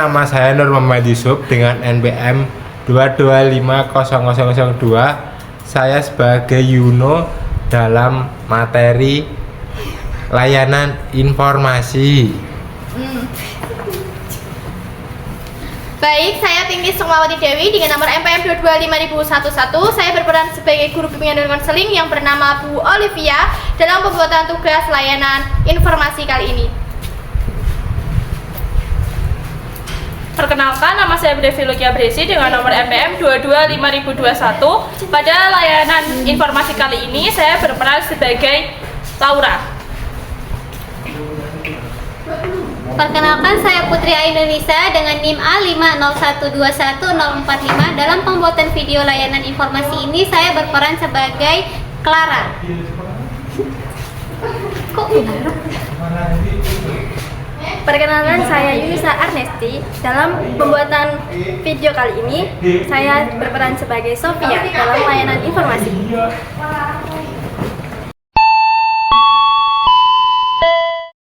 Nama saya Nur Muhammad Yusuf dengan NPM 2250002. Saya sebagai Yuno dalam materi layanan informasi. Baik, saya Tinggi Sukmawati Dewi dengan nomor NPM 225.011. Saya berperan sebagai guru bimbingan dan konseling yang bernama Bu Olivia dalam pembuatan tugas layanan informasi kali ini. Perkenalkan, nama saya Devi Lukia Bresi dengan nomor NPM 225.021. Pada layanan informasi kali ini, saya berperan sebagai Laura. Perkenalkan, saya Putri Indonesia dengan NIM A501210045. Dalam pembuatan video layanan informasi ini, saya berperan sebagai Clara. Kok Clara? Perkenalkan, saya Yunisa Arnesti. Dalam pembuatan video kali ini, saya berperan sebagai Sofia dalam layanan informasi.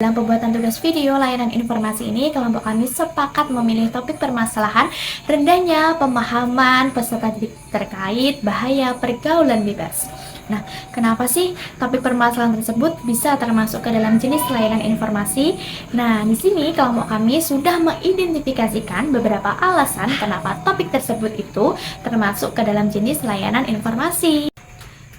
Dalam pembuatan tugas video layanan informasi ini, kelompok kami sepakat memilih topik permasalahan rendahnya pemahaman peserta didik terkait bahaya pergaulan bebas. Nah, kenapa sih topik permasalahan tersebut bisa termasuk ke dalam jenis layanan informasi? Nah, di sini kelompok kami sudah mengidentifikasikan beberapa alasan kenapa topik tersebut itu termasuk ke dalam jenis layanan informasi.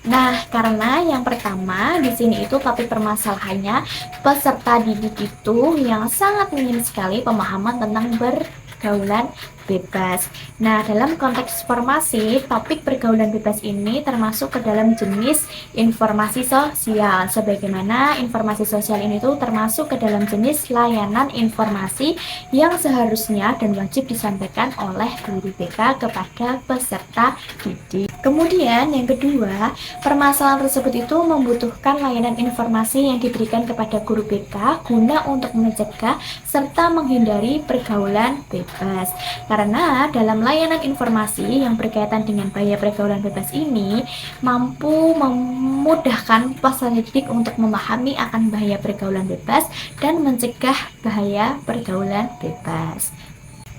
Nah, karena yang pertama di sini itu topik permasalahannya peserta didik itu yang sangat minim sekali pemahaman tentang pergaulan bebas. Nah, dalam konteks formasi, topik pergaulan bebas ini termasuk ke dalam jenis informasi sosial. Sebagaimana informasi sosial ini tuh termasuk ke dalam jenis layanan informasi yang seharusnya dan wajib disampaikan oleh guru BK kepada peserta didik. Kemudian yang kedua, permasalahan tersebut itu membutuhkan layanan informasi yang diberikan kepada guru BK guna untuk mencegah serta menghindari pergaulan bebas. Karena dalam layanan informasi yang berkaitan dengan bahaya pergaulan bebas ini mampu memudahkan peserta didik untuk memahami akan bahaya pergaulan bebas dan mencegah bahaya pergaulan bebas.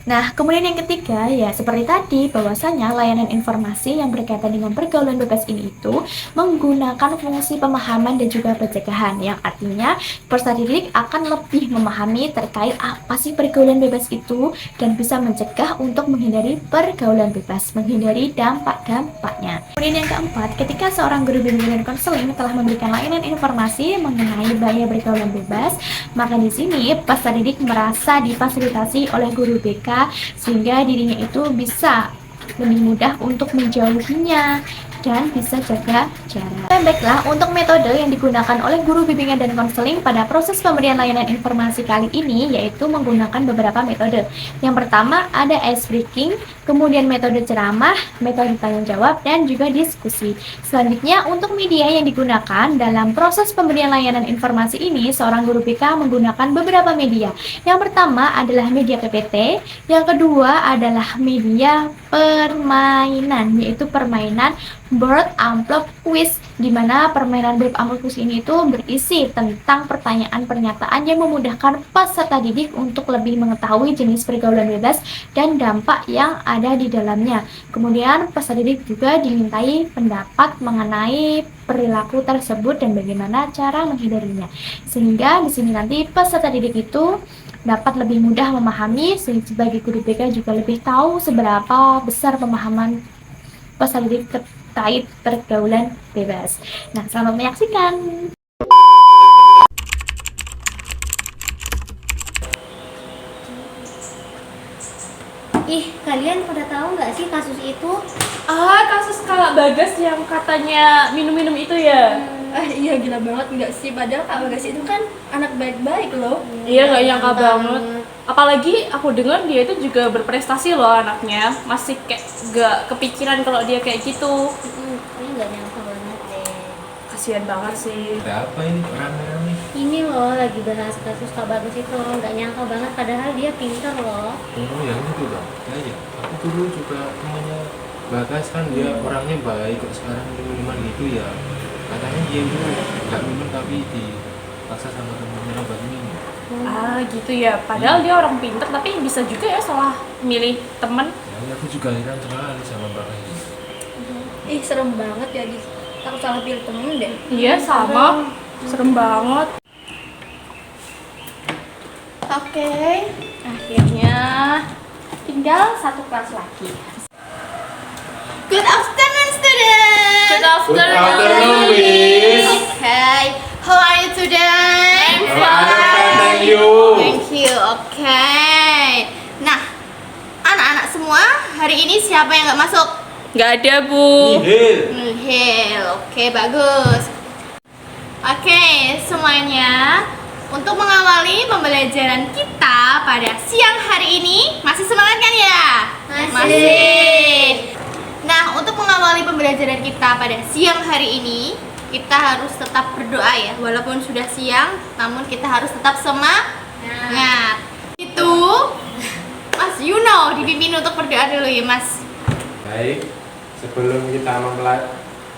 Nah, kemudian yang ketiga ya seperti tadi, bahwasanya layanan informasi yang berkaitan dengan pergaulan bebas ini itu menggunakan fungsi pemahaman dan juga pencegahan, yang artinya peserta didik akan lebih memahami terkait apa sih pergaulan bebas itu dan bisa mencegah untuk menghindari pergaulan bebas, menghindari dampak-dampaknya. Kemudian yang keempat, ketika seorang guru bimbingan dan konseling telah memberikan layanan informasi mengenai bahaya pergaulan bebas, maka di sini peserta didik merasa difasilitasi oleh guru BK sehingga dirinya itu bisa lebih mudah untuk menjauhinya dan bisa jaga jarak. Baiklah, untuk metode yang digunakan oleh guru bimbingan dan konseling pada proses pemberian layanan informasi kali ini yaitu menggunakan beberapa metode. Yang pertama ada ice breaking, kemudian metode ceramah, metode tanya jawab, dan juga diskusi. Selanjutnya, untuk media yang digunakan dalam proses pemberian layanan informasi ini, seorang guru BK menggunakan beberapa media. Yang pertama adalah media PPT, yang kedua adalah media permainan, yaitu permainan Bird Amplop Quiz, di mana permainan Bird Amplop Quiz ini itu berisi tentang pertanyaan pernyataan yang memudahkan peserta didik untuk lebih mengetahui jenis pergaulan bebas dan dampak yang ada di dalamnya. Kemudian peserta didik juga dimintai pendapat mengenai perilaku tersebut dan bagaimana cara menghindarinya. Sehingga di sini nanti peserta didik itu dapat lebih mudah memahami, sebagai guru BK juga lebih tahu seberapa besar pemahaman peserta didik terkait pergaulan bebas. Nah, selamat menyaksikan. Ih, kalian pada tahu nggak sih kasus itu? Kasus Kak Bagas yang katanya minum-minum itu ya? Iya, gila banget nggak sih? Padahal Kak Bagas itu kan anak baik-baik loh. Iya, nggak nyangka banget. Apalagi aku dengar dia itu juga berprestasi loh anaknya. Masih kayak gak kepikiran kalau dia kayak gitu. Ini nggak nyangka banget deh. Kasihan banget sih. Ada apa ini rame-rame? Ini loh lagi bahas kasus Kak Bagus itu, nggak nyangka banget padahal dia pintar loh. Oh yang itu bang, ya aku dulu juga temannya Bagas kan dia orangnya baik kok sekarang minuman gitu ya. Katanya dia itu nggak minum tapi dipaksa sama temannya obat minum. Ah gitu ya. Padahal dia orang pintar tapi bisa juga ya salah milih temen. Ya aku juga heran sekali sama Bagas ini. Ih, serem banget ya, takut salah pilih temen deh. Iya sama. Serem banget. Oke, akhirnya tinggal satu kelas lagi. Good afternoon, students. Good afternoon, Miss. Okay, how are you today? I'm Thank you. Thank you. Okay. Nah, anak-anak semua, hari ini siapa yang nggak masuk? Nggak ada, Bu. Nihil. Oke, bagus. Oke, semuanya. Untuk mengawali pembelajaran kita pada siang hari ini, masih semangat kan ya? Masih. Nah, untuk mengawali pembelajaran kita pada siang hari ini, kita harus tetap berdoa ya. Walaupun sudah siang, namun kita harus tetap semangat. Itu Mas Yuno dipimpin untuk berdoa dulu ya, Mas. Baik, sebelum kita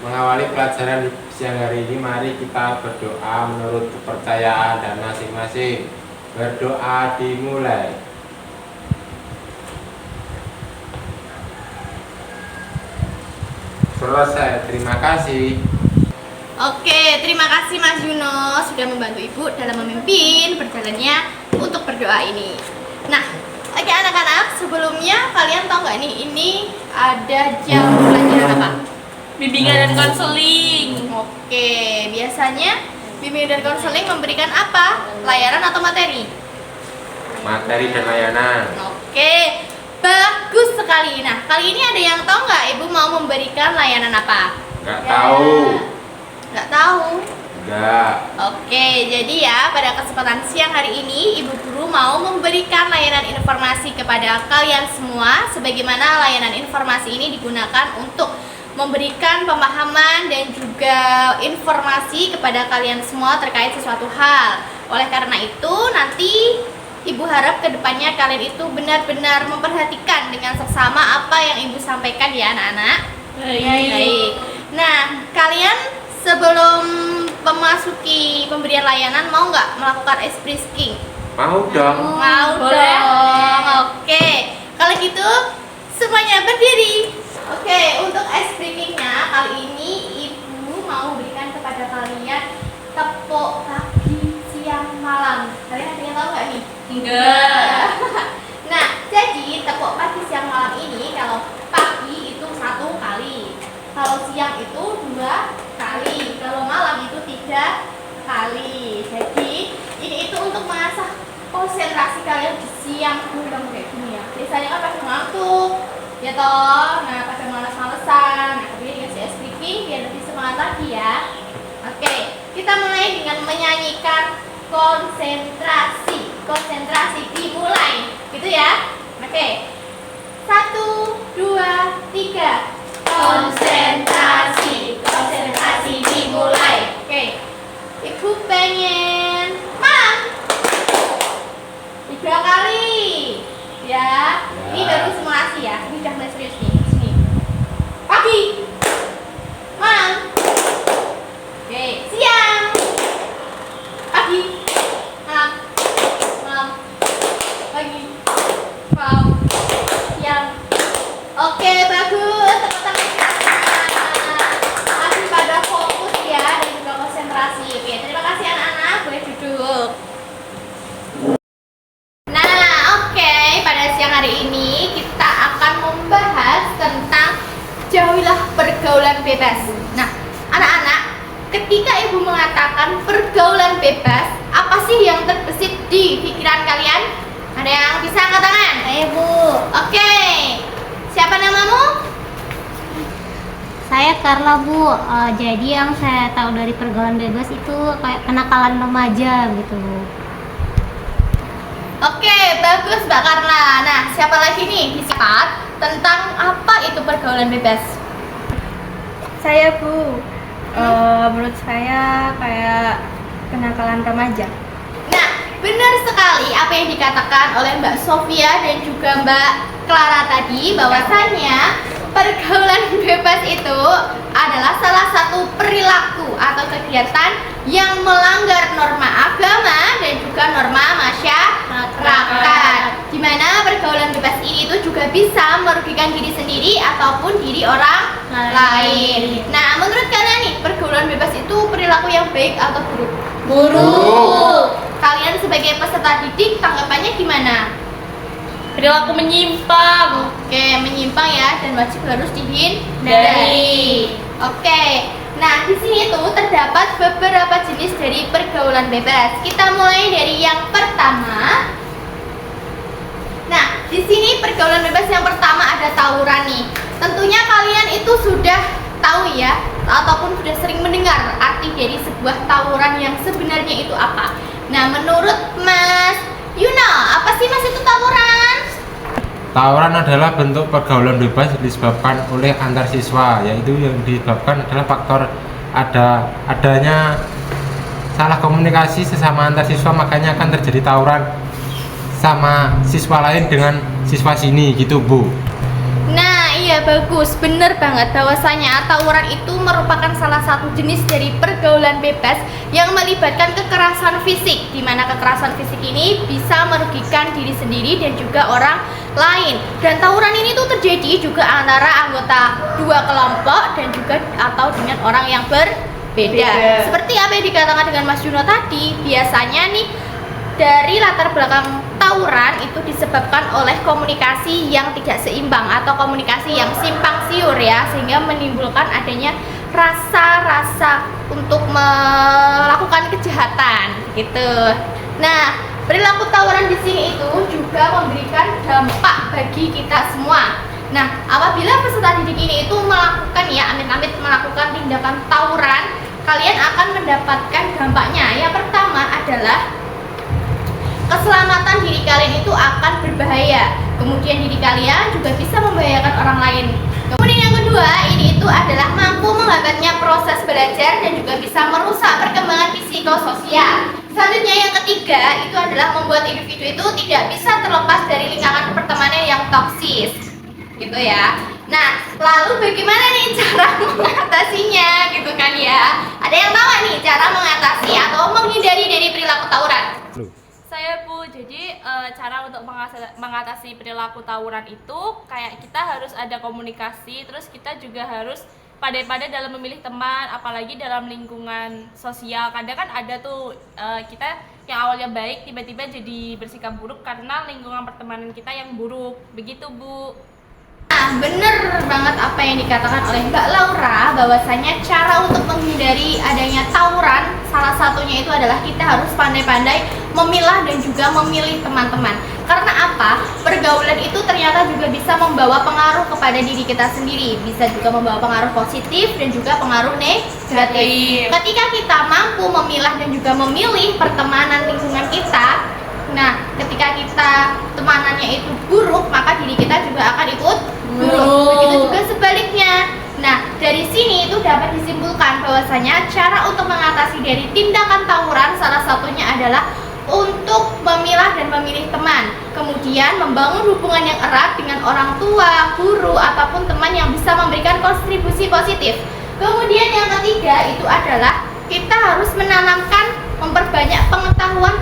mengawali pelajaran siang hari ini, mari kita berdoa menurut kepercayaan dan masing-masing. Berdoa dimulai. Selesai, terima kasih. Oke, terima kasih Mas Yuno sudah membantu Ibu dalam memimpin perjalanannya untuk berdoa ini. Nah, oke anak-anak, sebelumnya kalian tahu nggak nih ini ada jam pelajaran apa? Bimbingan dan konseling. Oke, biasanya bimbingan dan konseling memberikan apa? Layanan atau materi? Materi dan layanan. Oke, bagus sekali. Nah, kali ini ada yang tahu nggak Ibu mau memberikan layanan apa? Nggak tahu. Nggak tahu. Nggak. Oke, jadi ya pada kesempatan siang hari ini Ibu Guru mau memberikan layanan informasi kepada kalian semua. Sebagaimana layanan informasi ini digunakan untuk memberikan pemahaman dan juga informasi kepada kalian semua terkait sesuatu hal. Oleh karena itu nanti Ibu harap kedepannya kalian itu benar-benar memperhatikan dengan seksama apa yang Ibu sampaikan ya anak-anak. Baik. Nah, kalian sebelum memasuki pemberian layanan mau nggak melakukan ice breaking? Mau dong. Mau Boleh. dong. Oke, kalau gitu semuanya berdiri. Oke, untuk ice breakingnya kali ini Ibu mau berikan kepada kalian tepuk kaki siang malam. Kalian ada yang tahu nggak nih? Enggak. Nah, jadi tepuk pagi siang malam ini kalau pagi itu 1 kali, kalau siang itu 2 kali, kalau malam itu 3 kali. Jadi ini itu untuk mengasah konsentrasi kalian di siang malam kayak gini ya. Biasanya kan pada ngantuk, ya toh. Nah, pada malas-malesan. Nah, kemudian dikasih ice breaking biar lebih semangat lagi ya. Oke, kita mulai dengan menyanyikan konsentrasi. Konsentrasi dimulai, gitu ya. Oke, 1, 2, 3. Konsentrasi, konsentrasi dimulai. Oke, Ibu pengen malam 3 kali, ya. Ini baru simulasi ya. Ini udah mulai serius nih. Sini. Pagi, malam. Oke, siang, pagi, malam, malam, pagi, malam, siang. Oke, bagus. Masih pada fokus ya dan juga konsentrasi. Oke, terima kasih anak-anak. Boleh duduk. Nah, oke. Pada siang hari ini kita akan membahas tentang jauhilah pergaulan bebas. Nah, anak-anak, ketika Ibu mengatakan pergaulan bebas, apa sih yang terbesit di pikiran kalian? Ada yang bisa angkat tangan? Ayo Bu. Oke. Siapa namamu? Saya Carla Bu. Jadi yang saya tahu dari pergaulan bebas itu kayak kenakalan remaja gitu Bu. Oke, bagus Mbak Karla. Nah, siapa lagi nih bisa tentang apa itu pergaulan bebas? Saya Bu, menurut saya kayak kenakalan remaja. Nah, benar sekali apa yang dikatakan oleh Mbak Sofia dan juga Mbak Clara tadi, bahwasannya pergaulan bebas itu adalah salah satu perilaku atau kegiatan yang melanggar norma agama dan juga norma masyarakat. Di mana pergaulan bebas ini itu juga bisa merugikan diri sendiri ataupun diri orang lain. Nah, menurut kalian nih, pergaulan bebas itu perilaku yang baik atau buruk? Buruk. Kalian sebagai peserta didik tanggapannya gimana? Perilaku menyimpang. Oke, menyimpang ya, dan wajib harus dihindari. Oke, nah di sini tuh terdapat beberapa jenis dari pergaulan bebas. Kita mulai dari yang pertama. Nah, di sini pergaulan bebas yang pertama ada tawuran nih. Tentunya kalian itu sudah tahu ya, ataupun sudah sering mendengar arti dari sebuah tawuran yang sebenarnya itu apa. Nah, menurut Mas Yuno, apa sih Mas itu tawuran? Tawuran adalah bentuk pergaulan bebas disebabkan oleh antar siswa, yaitu yang disebabkan adalah faktor adanya salah komunikasi sesama antar siswa, makanya akan terjadi tawuran sama siswa lain dengan siswa sini gitu Bu. Nah, iya bagus, bener banget bahwasanya tawuran itu merupakan salah satu jenis dari pergaulan bebas yang melibatkan kekerasan fisik, di mana kekerasan fisik ini bisa merugikan diri sendiri dan juga orang lain. Dan tawuran ini tuh terjadi juga antara anggota dua kelompok dan juga atau dengan orang yang berbeda. Seperti apa yang dikatakan dengan Mas Juno tadi, biasanya nih dari latar belakang tawuran itu disebabkan oleh komunikasi yang tidak seimbang atau komunikasi yang simpang siur ya, sehingga menimbulkan adanya rasa-rasa untuk melakukan kejahatan gitu. Nah, perilaku tawuran di sini itu juga memberikan dampak bagi kita semua. Nah, apabila peserta didik ini itu melakukan ya, amit-amit melakukan tindakan tawuran, kalian akan mendapatkan dampaknya. Yang pertama adalah keselamatan diri kalian itu akan berbahaya. Kemudian diri kalian juga bisa membahayakan orang lain. Kemudian yang kedua, ini itu adalah mampu menghambatnya proses belajar dan juga bisa merusak perkembangan psikososial. Selanjutnya yang ketiga, itu adalah membuat individu itu tidak bisa terlepas dari lingkaran pertemanan yang toksis. Gitu ya. Nah, lalu bagaimana nih cara mengatasinya gitu kan ya? Ada yang tahu nih cara mengatasi atau menghindari dari perilaku tawuran? Saya Bu, jadi cara untuk mengatasi perilaku tawuran itu kayak kita harus ada komunikasi, terus kita juga harus pandai-pandai dalam memilih teman, apalagi dalam lingkungan sosial. Kadang kan ada tuh kita yang awalnya baik tiba-tiba jadi bersikap buruk karena lingkungan pertemanan kita yang buruk. Begitu Bu. Nah, bener banget apa yang dikatakan oleh Mbak Laura, bahwasanya cara untuk menghindari adanya tawuran salah satunya itu adalah kita harus pandai-pandai memilah dan juga memilih teman-teman. Karena apa? Pergaulan itu ternyata juga bisa membawa pengaruh kepada diri kita sendiri, bisa juga membawa pengaruh positif dan juga pengaruh negatif. Ketika kita mampu memilah dan juga memilih pertemanan lingkungan kita, nah, ketika kita temanannya itu buruk, maka diri kita juga akan ikut buruk. Begitu juga sebaliknya. Nah, dari sini itu dapat disimpulkan bahwasanya cara untuk mengatasi dari tindakan tawuran salah satunya adalah untuk memilah dan memilih teman. Kemudian membangun hubungan yang erat dengan orang tua, guru, ataupun teman yang bisa memberikan kontribusi positif. Kemudian yang ketiga itu adalah kita harus menanamkan, memperbanyak pengetahuan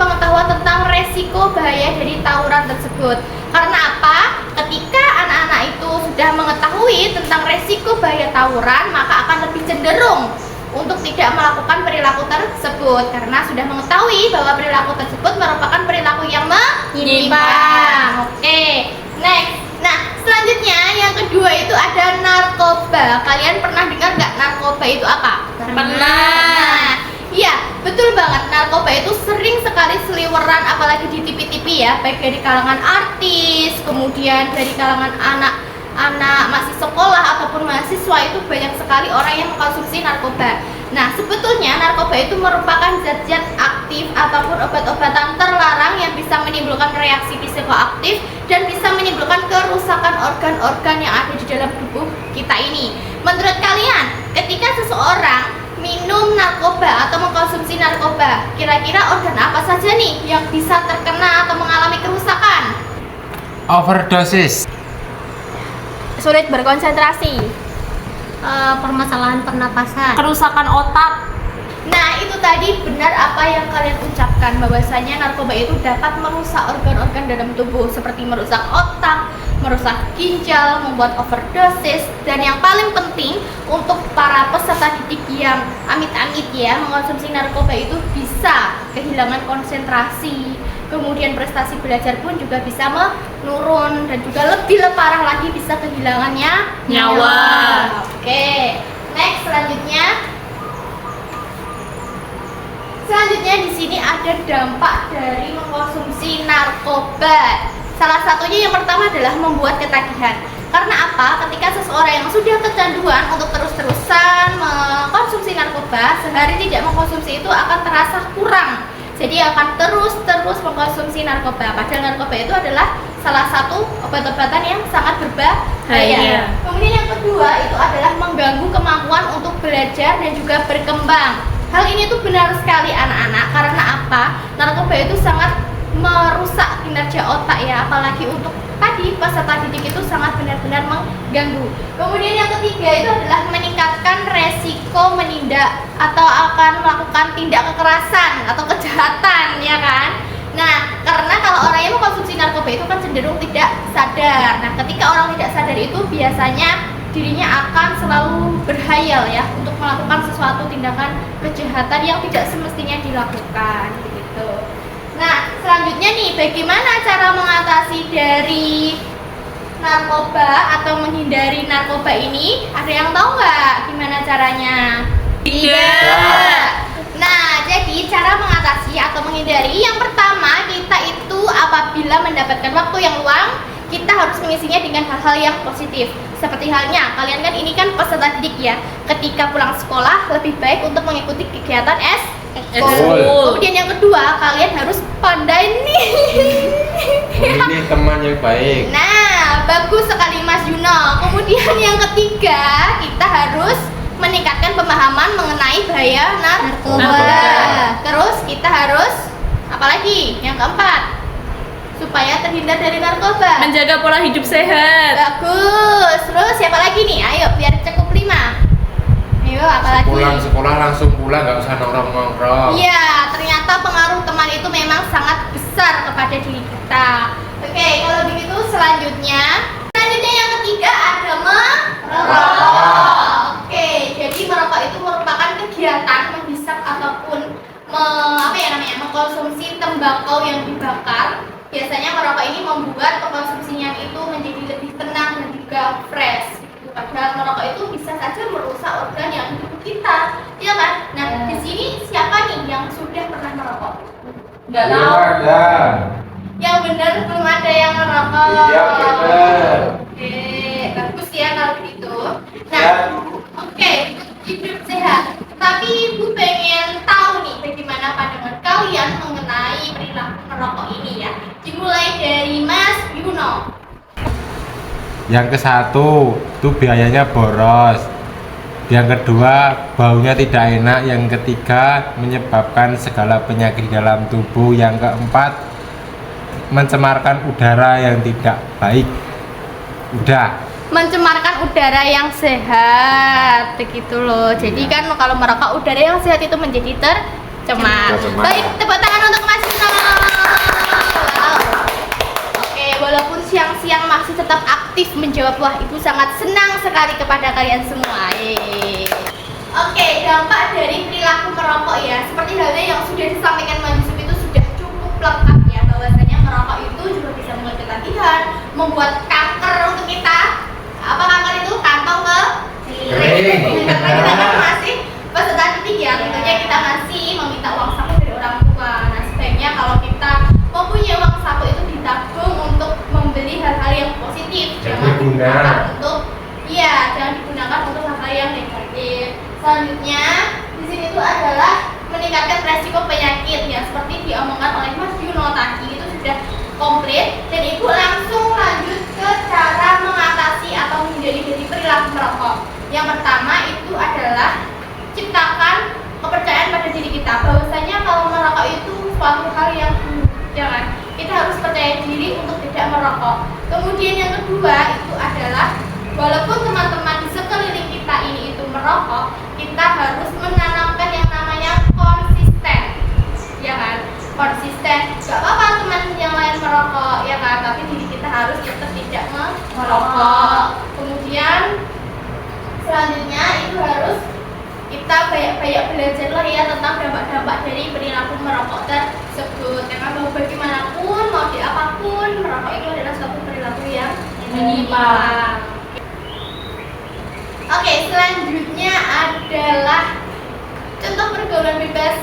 tentang resiko bahaya dari tawuran tersebut. Karena apa? Ketika anak-anak itu sudah mengetahui tentang resiko bahaya tawuran, maka akan lebih cenderung untuk tidak melakukan perilaku tersebut karena sudah mengetahui bahwa perilaku tersebut merupakan perilaku yang menyimpang. Oke, next. Nah, selanjutnya yang kedua itu ada narkoba. Kalian pernah dengar nggak narkoba itu apa? Pernah. Iya, betul banget. Narkoba itu sering sekali seliweran, apalagi di TV-TV ya, baik dari kalangan artis, kemudian dari kalangan anak masih sekolah ataupun mahasiswa, itu banyak sekali orang yang mengkonsumsi narkoba. Nah, sebetulnya narkoba itu merupakan zat-zat aktif ataupun obat-obatan terlarang yang bisa menimbulkan reaksi psikoaktif dan bisa menimbulkan kerusakan organ-organ yang ada di dalam tubuh kita ini. Menurut kalian, ketika seseorang minum narkoba atau mengkonsumsi narkoba, kira-kira organ apa saja nih yang bisa terkena atau mengalami kerusakan? Overdosis. Sulit berkonsentrasi, Permasalahan pernapasan. Kerusakan otak. Nah, itu tadi benar apa yang kalian ucapkan, bahwasanya narkoba itu dapat merusak organ-organ dalam tubuh seperti merusak otak, merusak ginjal, membuat overdosis, dan yang paling penting untuk para peserta didik yang amit-amit ya mengkonsumsi narkoba itu bisa kehilangan konsentrasi, kemudian prestasi belajar pun juga bisa menurun, dan juga lebih parah lagi bisa kehilangannya Nyawa. Oke, next selanjutnya di sini ada dampak dari mengkonsumsi narkoba. Salah satunya yang pertama adalah membuat ketagihan. Karena apa? Ketika seseorang yang sudah kecanduan untuk terus-terusan mengkonsumsi narkoba, sehari tidak mengkonsumsi itu akan terasa kurang. Jadi akan terus mengkonsumsi narkoba. Padahal narkoba itu adalah salah satu obat-obatan yang sangat berbahaya. Kemudian yang kedua itu adalah mengganggu kemampuan untuk belajar dan juga berkembang. Hal ini tuh benar sekali anak-anak, karena apa? Narkoba itu sangat merusak kinerja otak ya, apalagi untuk tadi peserta didik itu sangat benar-benar mengganggu. Kemudian yang ketiga itu adalah meningkatkan resiko menindak atau akan melakukan tindak kekerasan atau kejahatan, ya kan? Nah, karena kalau orang yang mengkonsumsi narkoba itu kan cenderung tidak sadar. Nah, ketika orang tidak sadar itu biasanya dirinya akan selalu berhayal ya untuk melakukan sesuatu tindakan kejahatan yang tidak semestinya dilakukan gitu. Nah, selanjutnya nih, bagaimana cara mengatasi dari narkoba atau menghindari narkoba ini? Ada yang tahu nggak gimana caranya? Tidak. Nah, jadi cara mengatasi atau menghindari, yang pertama kita itu apabila mendapatkan waktu yang luang, kita harus mengisinya dengan hal-hal yang positif. Seperti halnya, kalian kan ini kan peserta didik ya, ketika pulang sekolah lebih baik untuk mengikuti kegiatan Ekskul. Kemudian yang kedua, kalian harus pandai nih Memilih teman yang baik. Nah, bagus sekali Mas Juno. Kemudian yang ketiga, kita harus meningkatkan pemahaman mengenai bahaya narkoba. Terus kita harus apalagi? Yang keempat, supaya terhindar dari narkoba. Menjaga pola hidup sehat. Bagus. Terus siapa lagi nih? Ayo biar cukup 5. Ayo apalagi? Pulang sekolah langsung pulang, nggak usah nongkrong-nongkrong. Iya, ternyata pengaruh teman itu memang sangat besar kepada diri kita. Oke, kalau begitu selanjutnya yang ketiga ada merokok. Oke, jadi merokok itu merupakan kegiatan menghisap ataupun mengkonsumsi tembakau yang dibakar. Biasanya merokok ini membuat pengkonsumsinya itu menjadi lebih tenang dan juga fresh. Padahal merokok itu bisa saja merusak organ yang di tubuh kita, ya kan? Nah, di sini siapa nih yang sudah pernah merokok? Nggak tahu. Ada. Yang benar belum ada yang merokok. Iya, benar. Oke, bagus ya kalau begitu. Nah, oke, hidup sehat. Tapi Ibu pengen tahu nih bagaimana pandangan kalian mengenai perilaku merokok ini ya. Dimulai dari Mas Yuno. Yang ke satu, itu biayanya boros. Yang kedua, baunya tidak enak. Yang ketiga, menyebabkan segala penyakit dalam tubuh. Yang keempat, mencemarkan udara yang tidak baik. Udah. Mencemarkan udara yang sehat, begitu loh. Jadi kan kalau merokok, udara yang sehat itu menjadi tercemar. Baik, tepuk tangan untuk Mas Yuno. Wow. Oke, walaupun siang-siang masih tetap aktif menjawab, wah Ibu sangat senang sekali kepada kalian semua. Oke, dampak dari perilaku merokok ya, seperti halnya yang sudah disampaikan Mas Yusuf itu sudah cukup lengkap ya, bahwasanya merokok itu juga bisa membuat ketagihan, membuat kanker untuk kita. Apa kanker itu? Kantong kering. Karena kita kan masih peserta didik ya, tentunya kita masih meminta uang saku dari orang tua. Nah, sebaiknya kalau kita mempunyai uang saku itu ditabung untuk membeli hal-hal yang positif, jangan digunakan untuk jangan digunakan untuk hal-hal yang negatif. Selanjutnya di berujung penyakit ya, seperti diomongkan oleh Mas Yuno tadi itu sudah komplit. Dan ibu langsung lanjut ke cara mengatasi atau menghindari dari perilaku merokok. Yang pertama itu adalah ciptakan kepercayaan pada diri kita, bahwasanya kalau merokok itu suatu hal yang buruk, jangan. Kita harus percaya diri untuk tidak merokok. Kemudian yang kedua itu adalah walaupun teman-teman di sekeliling kita ini itu merokok, kita harus menanamkan yang namanya konsisten, ya kan? Konsisten. Gak apa-apa teman yang lain merokok, ya kan? Tapi diri kita harus tetap tidak merokok. Kemudian selanjutnya itu harus kita banyak-banyak belajar lah ya tentang dampak-dampak dari perilaku merokok tersebut. Karena mau bagaimanapun, mau di apapun, merokok itu adalah suatu perilaku yang menyimpang. Oke, selanjutnya adalah contoh pergaulan bebas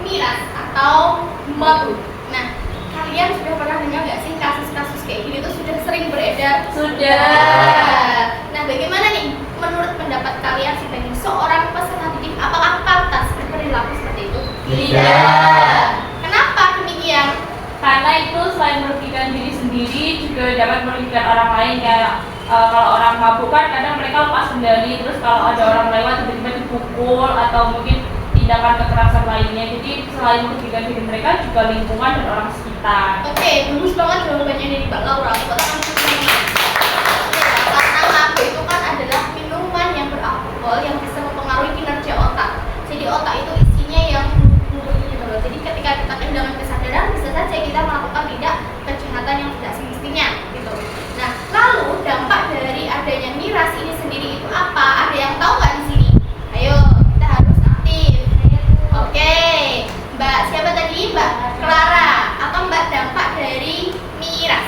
miras atau mabuk. Nah, kalian sudah pernah dengar nggak sih kasus-kasus kayak gini tuh sudah sering beredar? Sudah. Nah, bagaimana nih menurut pendapat kalian sebagai seorang peserta didik, apakah pantas berperilaku seperti itu? Tidak. Kenapa demikian? Karena itu selain merugikan diri sendiri juga dapat merugikan orang lain. Kayak kalau orang mabuk kan kadang mereka lepas kendali, terus kalau ada orang lewat tiba-tiba dipukul atau mungkin tindakan kekerasan lainnya. Jadi selain merugikan diri mereka juga lingkungan dan orang sekitar. Oke, bagus banget jawabannya dari Mbak Laura. Karena mabuk itu kan adalah minuman yang beralkohol yang bisa mempengaruhi kinerja otak. Jadi otak itu isinya yang buruk gitu loh. Jadi ketika kita kehilangan kesadaran, bisa saja kita melakukan tindak kejahatan yang tidak semestinya gitu. Nah, lalu dampak dari adanya miras ini sendiri itu apa? Ada yang tahu nggak di sini? Ayo, kita harus aktif. Oke, Mbak siapa tadi? Mbak Clara. Apa Mbak dampak dari miras?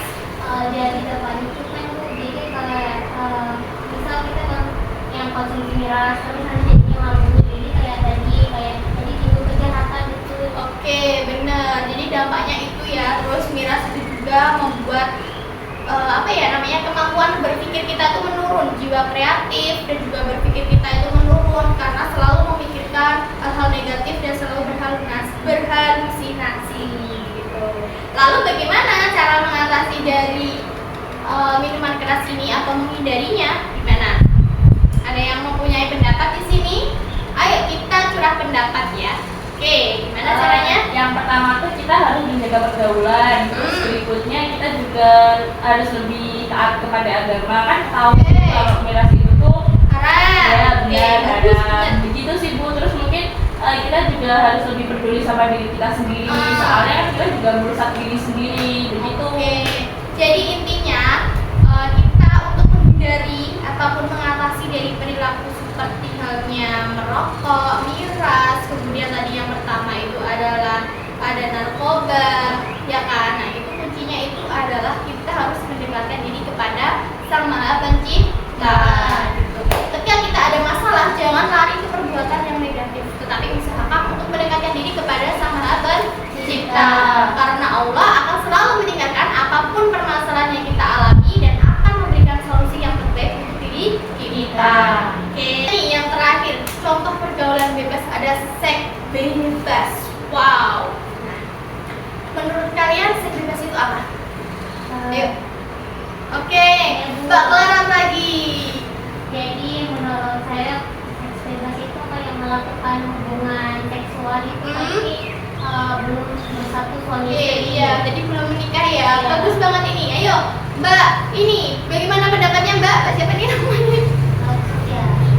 Dari depannya kita itu jadi kalau misal kita yang konsumsi miras terus nanti jadinya mabuk, jadi kayak tadi timbul kejahatan gitu. Oke, benar. Jadi dampaknya itu ya. Terus miras itu juga membuat kemampuan berpikir kita itu menurun, jiwa kreatif dan juga berpikir kita itu menurun karena selalu memikirkan hal-hal negatif dan selalu berhalusinasi gitu. Lalu bagaimana cara mengatasi dari minuman keras ini atau menghindarinya? Gimana? Ada yang mempunyai pendapat di sini? Ayo kita curah pendapat ya. Oke, gimana caranya? Yang pertama tuh kita harus menjaga pergaulan. Terus berikutnya kita juga harus lebih taat kepada agama. Kan tahu kalau miras itu tuh Haram. ya benar Bagus, haram. Begitu sih Bu. Terus mungkin kita juga harus lebih peduli sama diri kita sendiri. Soalnya kan kita juga merusak diri sendiri. Begitu. Oke. Jadi intinya kita untuk menghindari ataupun mengatasi dari perilaku seperti halnya merokok, miras, kemudian tadi yang pertama itu adalah ada narkoba, ya kan? Nah itu kuncinya itu adalah kita harus mendekatkan diri kepada Sang Maha Pencipta. Gitu. Ketika kita ada masalah, jangan lari ke perbuatan yang negatif, tetapi usahakan untuk mendekatkan diri kepada Sang Maha Pencipta. Karena Allah akan selalu meninggalkan apapun permasalahan yang kita alami dan akan memberikan solusi yang terbaik untuk diri kita. Oke, ini yang terakhir, contoh pergaulan bebas ada seks bebas. Wow. Nah, menurut kalian seks bebas itu apa? Ayo. Oke, Mbak Clara lagi. Jadi menurut saya seks bebas itu kayak melakukan hubungan seksual itu tapi belum bersatu suami istri. Iya, jadi belum menikah ya. Bagus banget ini. Ayo, Mbak, ini bagaimana pendapatnya Mbak? Siapa nih namanya?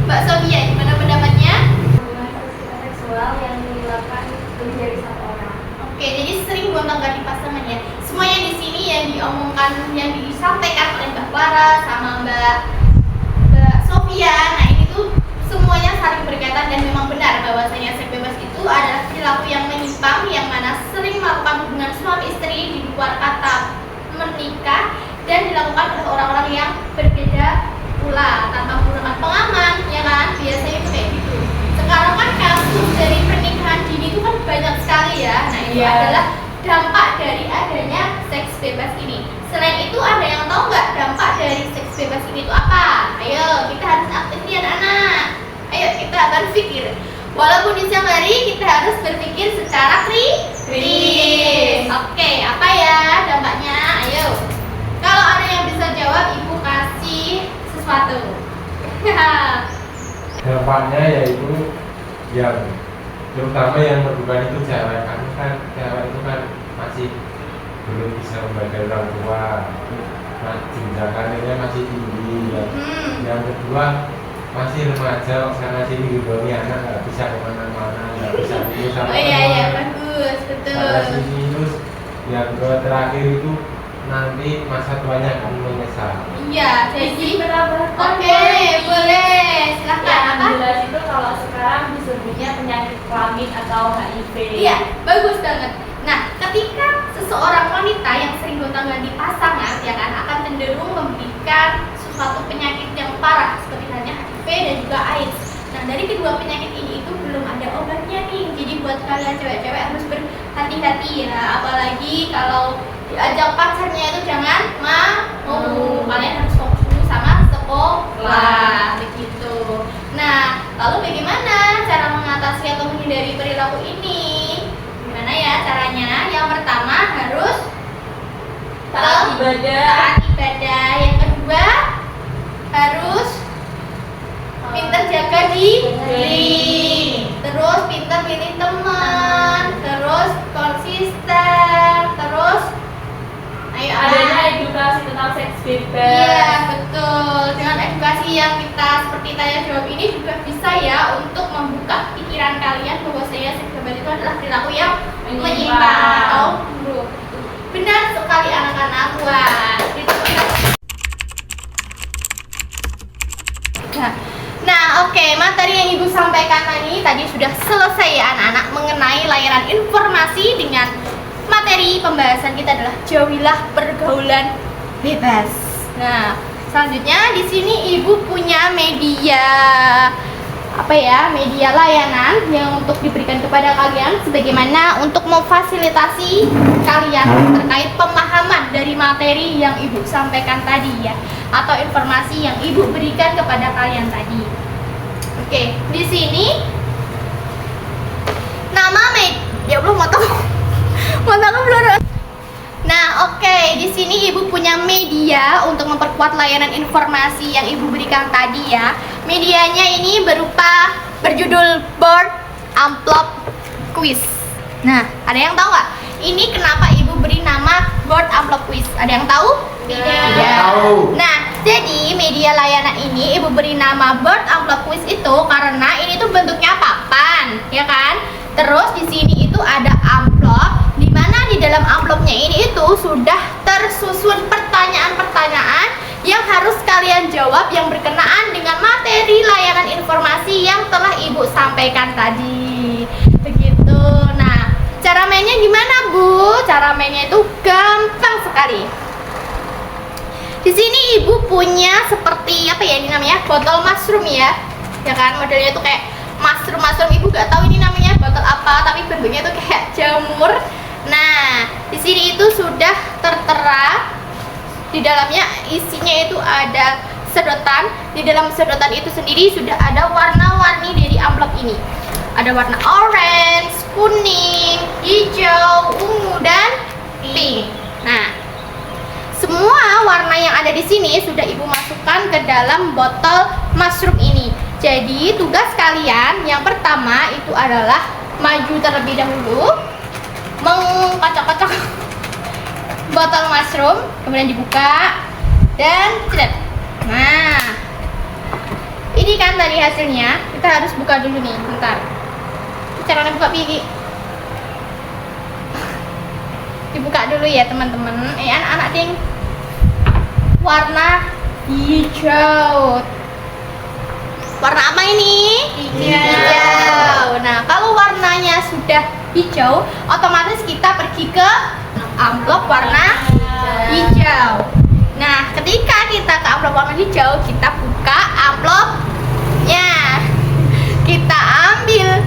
Mbak Sofia, gimana pendapatnya? Hubungan seksual yang dilakukan lebih dari satu orang. Oke, jadi sering gonta-ganti pasangan ya. Semuanya di sini yang diomongkan, yang disampaikan oleh Mbak Clara sama Mbak Sofia. Nah ini tuh semuanya saling berkaitan dan memang benar bahwasanya seks bebas itu adalah perilaku yang menyimpang, yang mana sering melakukan hubungan suami istri di luar kata menikah dan dilakukan oleh orang-orang yang berbeda pula tanpa menggunakan pengaman, ya kan? Biasanya itu kayak gitu. Sekarang kan kasus dari pernikahan dini itu kan banyak sekali ya. Nah ini adalah dampak dari adanya seks bebas ini. Selain itu ada yang tahu nggak dampak dari seks bebas ini itu apa? Ayo kita harus aktif nih anak-anak. Ayo kita berpikir Walaupun di siang hari kita harus berpikir secara kritis. Oke, apa ya dampaknya? Ayo. Kalau ada yang bisa jawab, ibu kasih sesuatu. Dampaknya yaitu yang terutama yang merugikan itu cewek, karena kan cewek itu kan masih belum bisa membaca orang tua, jenjang karirnya masih tinggi ya. Yang kedua masih remaja, sana sini dibawa anak nggak bisa kemana-mana, nggak bisa ikut sama Oh iya bagus, betul. sana sini. Terus yang terakhir itu nanti masa tuanya akan menyesal. Iya, jadi Berapa? oke, boleh. Silakan Yang apa? jelas itu kalau sekarang disebutnya penyakit kelamin atau HIV. Iya, bagus banget. Nah, ketika seseorang wanita yang sering gonta-ganti pasangan, ya kan, akan cenderung memberikan suatu penyakit yang parah seperti halnya HIV dan juga AIDS. Nah, dari kedua penyakit ini itu belum ada obatnya nih. Jadi buat kalian cewek-cewek harus berhati-hati ya, apalagi kalau diajak pacarnya itu jangan mau. Kalian harus fokus dulu sama sekolah begitu. Nah, lalu bagaimana cara mengatasi atau menghindari perilaku ini? Gimana ya caranya? Yang pertama harus Taat ibadah. taat ibadah. Yang kedua harus pintar jaga diri. Terus pintar pilih teman. Terus konsisten. Terus ayo Adanya edukasi tentang seks bebas. Iya betul. Dengan edukasi yang kita seperti tanya jawab ini juga bisa ya untuk membuka pikiran kalian bahwa seks bebas itu adalah perilaku yang menyimpang atau buruk. Benar sekali anak-anak. Wah, itu. Nah, oke, materi yang Ibu sampaikan tadi sudah selesai ya anak-anak mengenai layanan informasi dengan materi pembahasan kita adalah jauhilah pergaulan bebas. Nah, selanjutnya di sini Ibu punya media media layanan yang untuk diberikan kepada kalian sebagaimana untuk memfasilitasi kalian terkait pemahaman dari materi yang Ibu sampaikan tadi ya, atau informasi yang Ibu berikan kepada kalian tadi. Oke, di sini nama media belum. Nah, oke, di sini Ibu punya media untuk memperkuat layanan informasi yang Ibu berikan tadi ya. Medianya ini berjudul Board Amplop Quiz. Nah, ada yang tahu nggak? Ini kenapa Ibu beri nama Board Amplop Quiz? Ada yang tahu? Tidak. Tahu. Nah, jadi media layanan ini Ibu beri nama Board Amplop Quiz itu karena ini tuh bentuknya papan, ya kan? Terus di sini itu ada amplop, di mana di dalam amplopnya ini itu sudah tersusun pertanyaan-pertanyaan yang harus kalian jawab yang berkenaan dengan materi layanan informasi yang telah Ibu sampaikan tadi. Begitu. Nah, cara mainnya gimana, Bu? Cara mainnya itu gampang sekali. Di sini Ibu punya seperti ini namanya botol mushroom ya. Ya kan, modelnya itu kayak mushroom. Ibu gak tahu ini namanya botol apa, tapi bentuknya itu kayak jamur. Nah, di sini itu sudah tertera di dalamnya isinya itu ada sedotan. Di dalam sedotan itu sendiri sudah ada warna-warni dari amplop ini. Ada warna orange, kuning, hijau, ungu dan pink. Nah, semua warna yang ada di sini sudah Ibu masukkan ke dalam botol mushroom ini. Jadi tugas kalian yang pertama itu adalah maju terlebih dahulu, mengkocok-kocok botol mushroom, kemudian dibuka dan cret. Nah, ini kan tadi hasilnya. Kita harus buka dulu nih, bentar. Caranya buka pipi. Dibuka dulu ya teman-teman. Anak-anak ding. Warna hijau. Warna apa ini? Hijau. Nah, kalau warnanya sudah hijau, otomatis kita pergi ke amplop warna hijau. Nah, ketika kita ke amplop warna hijau, kita buka amplopnya. Kita ambil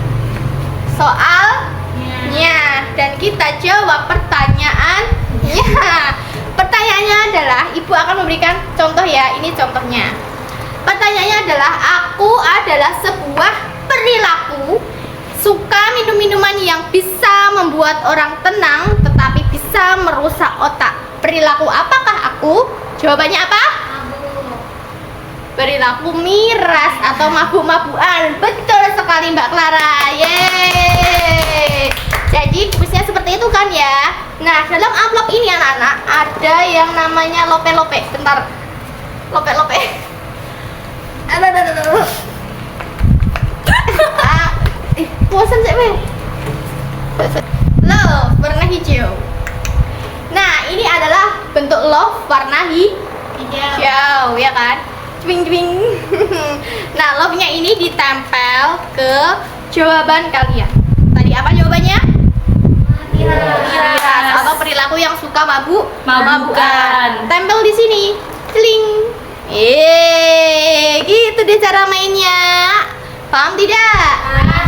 soalnya dan kita jawab pertanyaannya. Pertanyaannya adalah, Ibu akan memberikan contoh ya, ini contohnya. Pertanyaannya adalah, aku adalah sebuah perilaku suka minum-minuman yang bisa membuat orang tenang tetapi bisa merusak otak. Perilaku apakah aku? Jawabannya apa? Perilaku miras atau mabuk-mabukan. Betul sekali Mbak Clara. Yeay. Jadi kuisnya seperti itu kan ya. Nah, dalam amplop ini anak-anak ada yang namanya lope-lope. Bentar. Lope-lope. Aduh. Bosan sih, Be. Love warna hijau. Nah, ini adalah bentuk love warna hijau, ya kan? Cwing. Nah, love-nya ini ditempel ke jawaban kalian. Tadi apa jawabannya? Miras atau perilaku yang suka mabukan. Tempel di sini. Cling. Gitu deh cara mainnya. Paham tidak?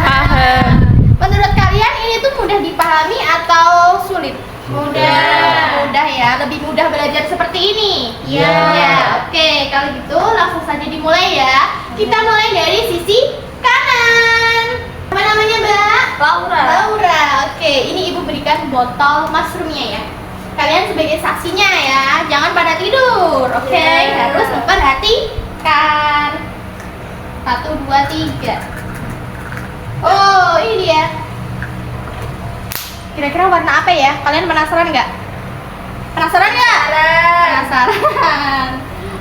Paham. Menurut kalian ini tuh mudah dipahami atau sulit? Mudah ya, lebih mudah belajar seperti ini. Ya, oke, kalau gitu langsung saja dimulai ya. Kita mulai dari sisi kanan. Apa namanya, Mbak? Laura. Oke, ini Ibu berikan botol mushroomnya ya. Kalian sebagai saksinya ya, jangan pada tidur. Oke, harus memperhatikan. 1, 2, 3. Oh, ini dia. Kira-kira warna apa ya? Kalian penasaran nggak? Penasaran.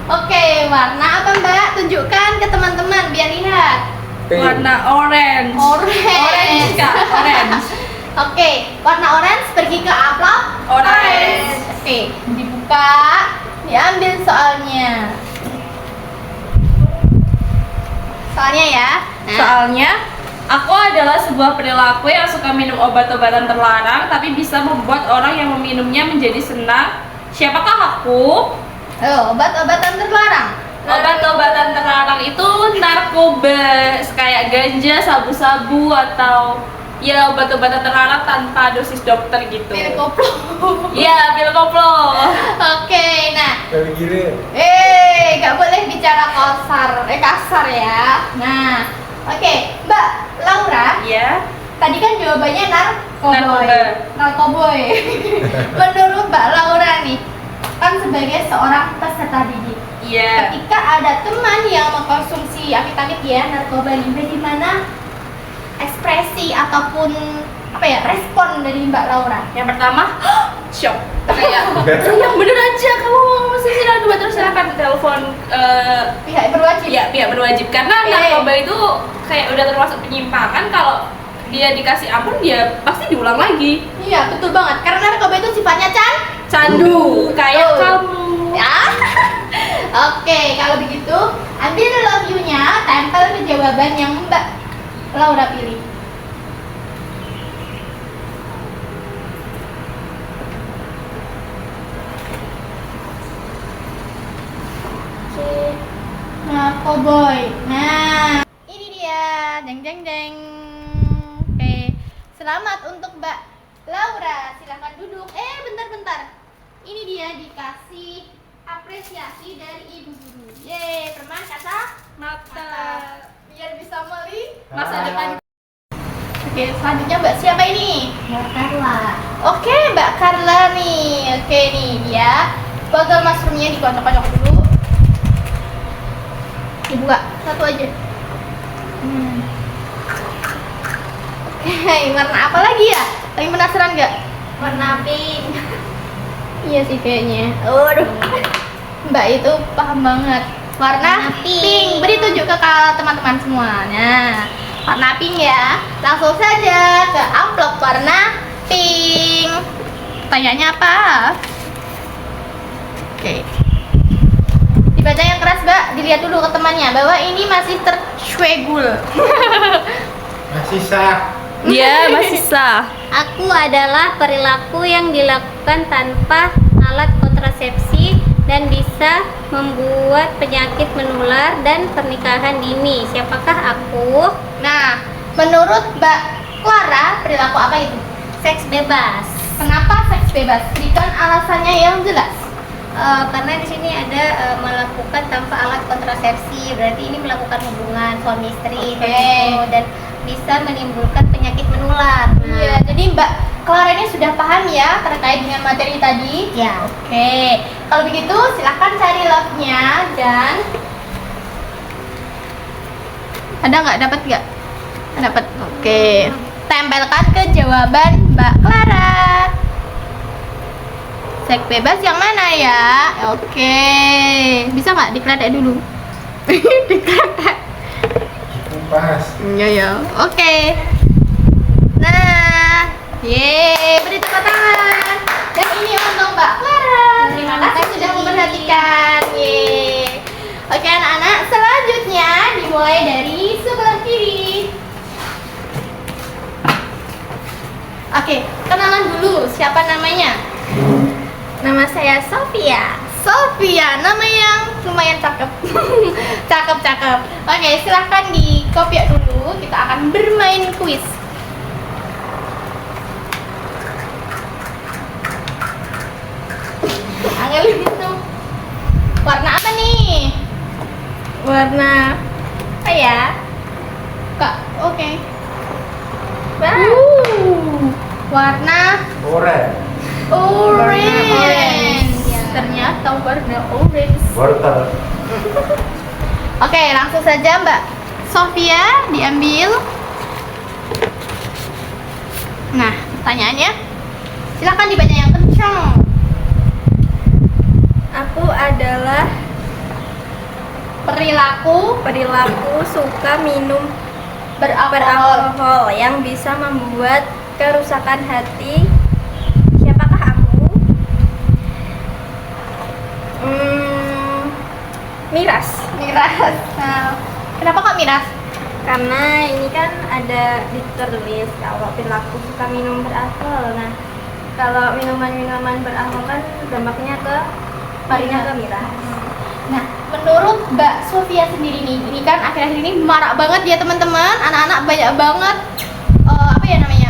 Oke, warna apa Mbak? Tunjukkan ke teman-teman biar lihat. Warna orange. Orange, Kak. Orange. Oke, warna orange pergi ke amplop Orange. Oke, dibuka, diambil soalnya. Soalnya ya. Nah, Soalnya aku adalah sebuah perilaku yang suka minum obat-obatan terlarang tapi bisa membuat orang yang meminumnya menjadi senang. Siapakah aku? obat-obatan terlarang. Obat-obatan terlarang itu narkoba, kayak ganja, sabu-sabu, atau ya obat-obatan terlarang tanpa dosis dokter gitu. Pil koplo. Iya, pil koplo. Oke, nah. Gile. Nggak boleh bicara kasar ya. Nah, oke, Mbak Laura. Iya. Tadi kan jawabannya Narkoba. Narkoboy. Menurut Mbak Laura nih, kan sebagai seorang peserta didik, Iya. ketika ada teman yang mengkonsumsi amit-amit ya narkoba nih, bagaimana ekspresi ataupun apa ya respon dari Mbak Laura? Yang pertama, shock. Kayak, yang bener aja kamu mau konsumsi narkoba, terus silakan telepon Pihak berwajib. ya pihak berwajib, karena narkoba itu kayak udah termasuk penyimpangan. Kalau dia dikasih ampun, dia pasti diulang lagi. Iya, betul banget. Karena narkoba itu sifatnya Candu, kayak Betul. kamu. Ya. Oke, kalau begitu ambil love you-nya, tempel ke jawaban yang Mbak Laura pilih. Narkoboy. Nah, ini dia. Jeng. Oke. Selamat untuk Mbak Laura. Silakan duduk. Bentar. Ini dia dikasih apresiasi dari ibu guru. Yeay, perman kata Mata. biar bisa melihat Masa depan. Oke, selanjutnya Mbak siapa ini? Mbak Carla. Oke, Mbak Carla nih. Oke nih dia. Botol mushroomnya dikocok-kocok dulu. Dibuka satu aja. Oke, warna apa lagi ya? Lagi penasaran nggak? Warna pink. Iya sih kayaknya. Waduh. Mbak itu paham banget. Warna pink. Beri tunjuk ke teman-teman semua. Nah, warna pink ya. Langsung saja ke amplop warna pink. Tanyanya apa? Oke. Dibaca yang keras, Mbak. Dilihat dulu ke temannya bahwa ini masih tercwegul. Masih sah. Dia masih sah. Aku adalah perilaku yang dilakukan tanpa alat kontrasepsi dan bisa membuat penyakit menular dan pernikahan dini. Siapakah aku? Nah, menurut Mbak Clara, perilaku apa itu? Seks bebas. Kenapa seks bebas? Berikan alasannya yang jelas. Karena di sini ada melakukan tanpa alat kontrasepsi, berarti ini melakukan hubungan suami istri Oke. begitu. Dan bisa menimbulkan penyakit menular. Iya, jadi Mbak Clara ini sudah paham ya terkait dengan materi tadi? Ya. Oke, kalau begitu silahkan cari love-nya dan ada nggak, dapat nggak? Dapat. Oke, tempelkan ke jawaban Mbak Clara. Seks bebas yang mana ya? Oke, bisa nggak dikledek dulu? Dikledek. Pas. Iya ya. Oke. Nah, beri tepuk tangan. Dan ini untuk Mbak Clara. Terima kasih sudah memperhatikan. Oke anak-anak, selanjutnya dimulai dari sebelah kiri. Oke, kenalan dulu. Siapa namanya? Nama saya Sofia. Sofia, nama yang lumayan cakep. Cakep. Oke, silahkan dikopiak dulu. Kita akan bermain kuis. Angel itu. Warna apa nih? Warna apa ya? Kak, oke. Wah. Warna Orange. orange. Ya. Ternyata warna orange. Wortel. Oke, langsung saja Mbak Sofia diambil. Nah, pertanyaannya, silakan dibaca yang kencang. Aku adalah Perilaku suka minum beralkohol. beralkohol yang bisa membuat kerusakan hati. Siapakah aku? Miras. Miras. Nah, kenapa kok miras? Karena ini kan ada ditulis kalau perilaku suka minum beralkohol. Nah, kalau minuman-minuman beralkohol kan dampaknya ke miras. Nah, menurut Mbak Sofia sendiri nih, ini kan akhir-akhir ini marak banget ya teman-teman, anak-anak banyak banget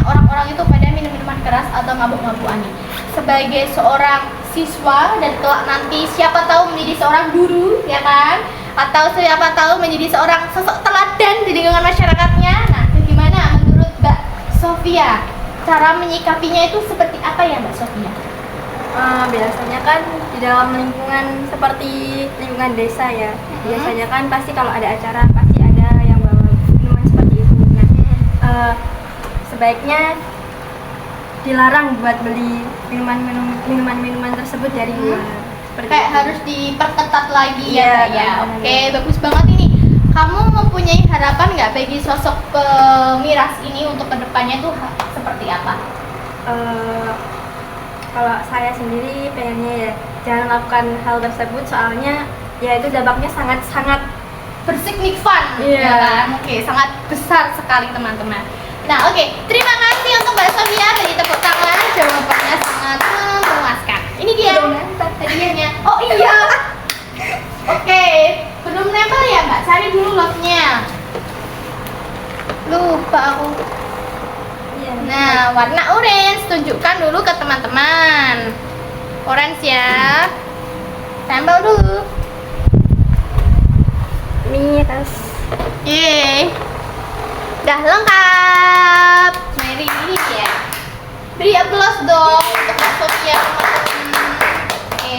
orang-orang itu pada minum minuman keras atau mabuk-mabukan nih. Sebagai seorang siswa dan kelak nanti siapa tahu menjadi seorang guru, ya kan? Atau siapa tahu menjadi seorang sosok teladan di lingkungan masyarakatnya. Nah, bagaimana menurut Mbak Sofia? Cara menyikapinya itu seperti apa ya Mbak Sofia? Biasanya kan di dalam lingkungan seperti lingkungan desa ya, biasanya kan pasti kalau ada acara pasti ada yang bawa minuman seperti itu. Nah, sebaiknya dilarang buat beli minuman tersebut dari luar. Seperti Kayak itu. harus diperketat lagi Iya, ya Mbak, ya. benar. Oke, bagus banget ini. Kamu mempunyai harapan nggak bagi sosok pemiras ini untuk kedepannya tuh seperti apa? Kalau saya sendiri pengennya ya jangan lakukan hal tersebut, soalnya ya itu dampaknya sangat Bersignifikan, Iya. ya kan? Oke, sangat besar sekali teman-teman. Nah, oke, terima kasih untuk Mbak Sofia, beri tepuk tangan, jawabannya sangat memuaskan. Ini dia hadiahnya. Oh iya. Oke, belum nempel ya Mbak? Cari dulu love-nya. Lupa aku. Iya. Nah, warna orange, tunjukkan dulu ke teman-teman. Orange ya. Tempel dulu. Miras. Yeay. Udah lengkap. Mary ini ya. Beri applause dong untuk Mbak Sofia, teman-teman. Oke.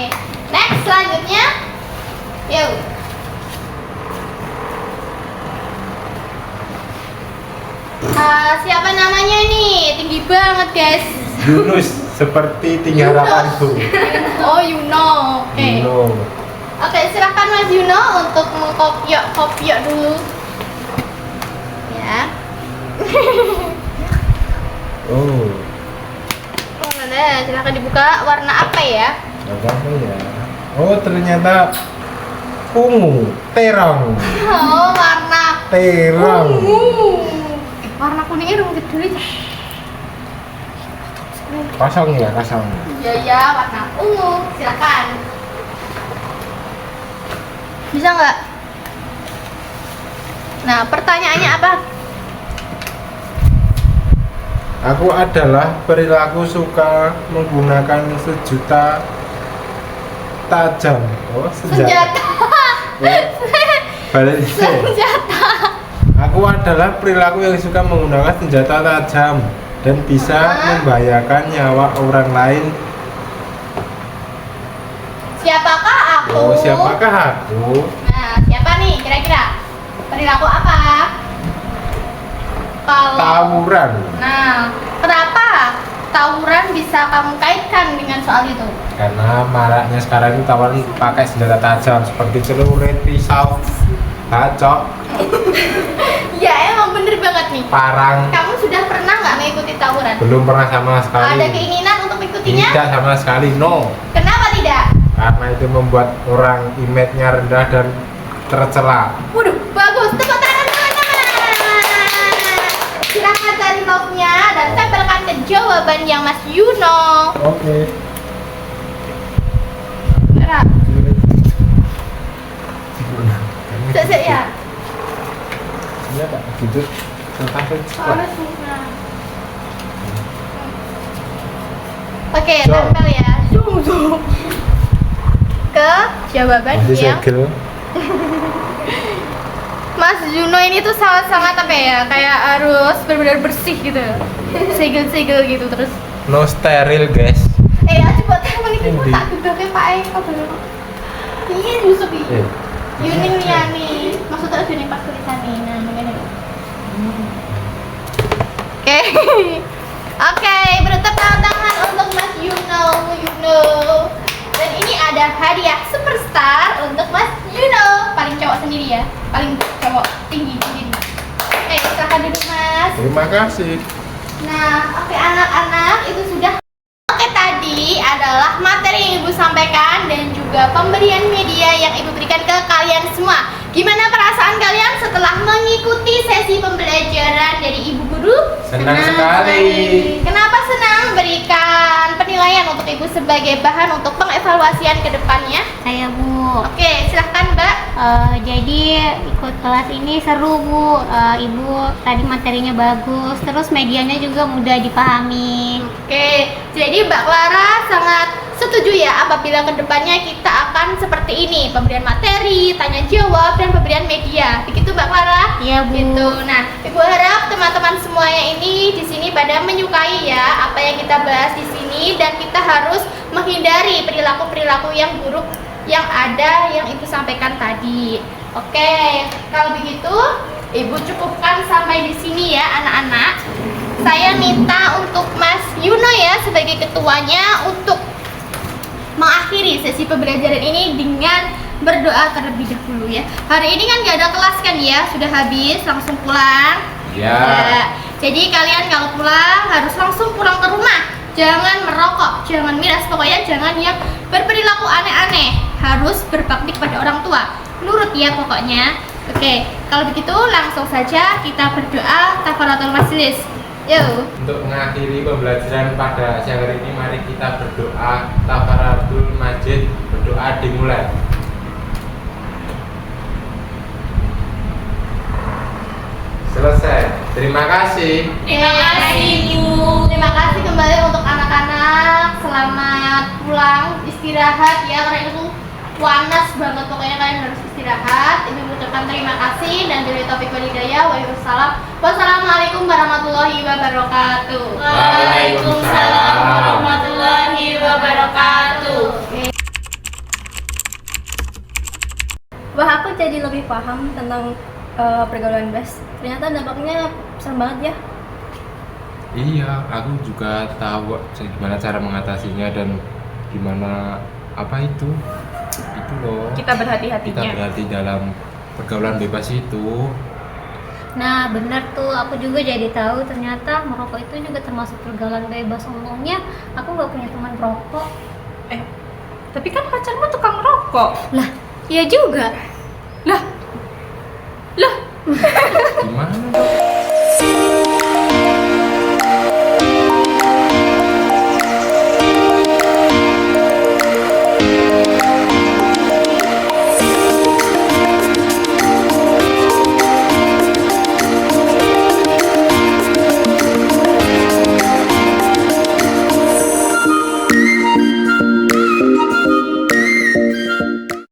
Next, selanjutnya. Yuk. Siapa namanya nih? Tinggi banget, guys. Yunus seperti tinggi harapanku. Oh, Yuno. Oke. Yuno. Oke, silakan Mas Yuno untuk mengkopiok dulu. Ya. Oh, Oh, ada. Silakan dibuka. Warna apa ya? apa ya? Oh, ternyata ungu, terang, Oh, warna terang. ungu. Warna kuningnya dong gede. Kosong ya, kosong. Iya ya, warna ungu. Silakan. Bisa nggak? Nah, pertanyaannya apa? Aku adalah perilaku suka menggunakan sejuta tajam. Oh, senjata. Senjata. Balik. Senjata. Aku adalah perilaku yang suka menggunakan senjata tajam dan bisa membahayakan nyawa orang lain. Siapakah aku? Oh, siapakah aku? Nah, siapa nih kira-kira? Perilaku apa? Kalau Tawuran. Nah, kenapa tawuran bisa kamu kaitkan dengan soal itu? Karena maraknya sekarang itu tawuran pakai senjata tajam seperti celurit, pisau, bacok, Ya emang bener banget nih. parang. Kamu sudah pernah nggak mengikuti tawuran? Belum pernah sama sekali. Ada keinginan untuk mengikutinya? Tidak sama sekali, no. Kenapa tidak? Karena itu membuat orang image-nya rendah dan tercela. Waduh, bagus. Tepuk tangan teman-teman. Silahkan cari topnya dan tempelkan ke jawaban yang Mas Yuno. Oke. Merah. Sek ya. Iya tak gitu. Harus nah. Oke, Zoom. tempel ya. Zoom. Ke jawaban Masih yang segel. Mas Juno ini tuh sangat-sangat apa ya? Kayak harus benar-benar bersih gitu. Segel-segel gitu terus. No steril, guys. Coba temen iki Endi? tak gedhe Pak kok dulu. Ini Yusuf iki. Yuning liyane. Maksudnya Yuning pas tulisane. Nah, ngene. Oke. Oke, bertepuk tangan untuk Mas Yuno. Dan ini ada hadiah superstar untuk Mas Yuno. Paling cowok sendiri ya. Paling cowok tinggi sendiri. Silahkan duduk Mas. Terima kasih. Nah, oke anak-anak itu sudah. Oke, tadi adalah materi yang Ibu sampaikan dan juga pemberian media yang Ibu berikan ke kalian semua. Gimana perasaan kalian setelah mengikuti sesi pembelajaran dari Ibu Guru? Senang sekali. Kenapa senang? Berikan penilaian untuk Ibu sebagai bahan untuk pengevaluasian ke depannya. Saya Bu. Oke, silahkan Mbak. Jadi ikut kelas ini seru Bu. Ibu tadi materinya bagus, terus medianya juga mudah dipahami. Oke, jadi Mbak Clara sangat setuju ya apabila kedepannya kita akan seperti ini, pemberian materi, tanya jawab, dan pemberian media. Begitu Mbak Clara? Iya Bu. Gitu. Nah, Ibu harap teman-teman semuanya ini di sini pada menyukai ya apa yang kita bahas di sini dan kita harus menghindari perilaku-perilaku yang buruk yang ada yang Ibu sampaikan tadi. Oke, kalau begitu Ibu cukupkan sampai di sini ya anak-anak. Saya minta untuk Mas Yuno ya sebagai ketuanya untuk mengakhiri sesi pembelajaran ini dengan berdoa terlebih dahulu ya. Hari ini kan gak ada kelas kan ya, sudah habis langsung pulang. Ya. Jadi kalian kalau pulang harus langsung pulang ke rumah. Jangan merokok, jangan miras, pokoknya jangan yang berperilaku aneh-aneh. Harus berbakti kepada orang tua. Nurut ya pokoknya. Oke, kalau begitu langsung saja kita berdoa kafaratul majelis. Yuk. Untuk mengakhiri pembelajaran pada siang hari ini, mari kita berdoa kafaratul majid. Berdoa dimulai. Selesai. Terima kasih. Terima kasih Bu. Terima kasih kembali untuk anak-anak. Selamat pulang, istirahat ya karena itu panas banget pokoknya kalian harus istirahat. Ibu mengucapkan terima kasih dan dari topik walidaya waalaikumsalam. Wassalamualaikum warahmatullahi wabarakatuh. Waalaikumsalam warahmatullahi wabarakatuh. Wah, aku jadi lebih paham tentang pergaulan bebas. Ternyata dampaknya besar banget ya. Iya, aku juga tahu gimana cara mengatasinya dan gimana apa itu loh. Kita berhati-hatinya. Kita berhati dalam pergaulan bebas itu. Nah benar tuh, aku juga jadi tahu ternyata merokok itu juga termasuk pergaulan bebas. Umumnya aku nggak punya teman perokok. Tapi kan pacarmu tukang rokok. Lah, iya juga. Lah. Gimana dong?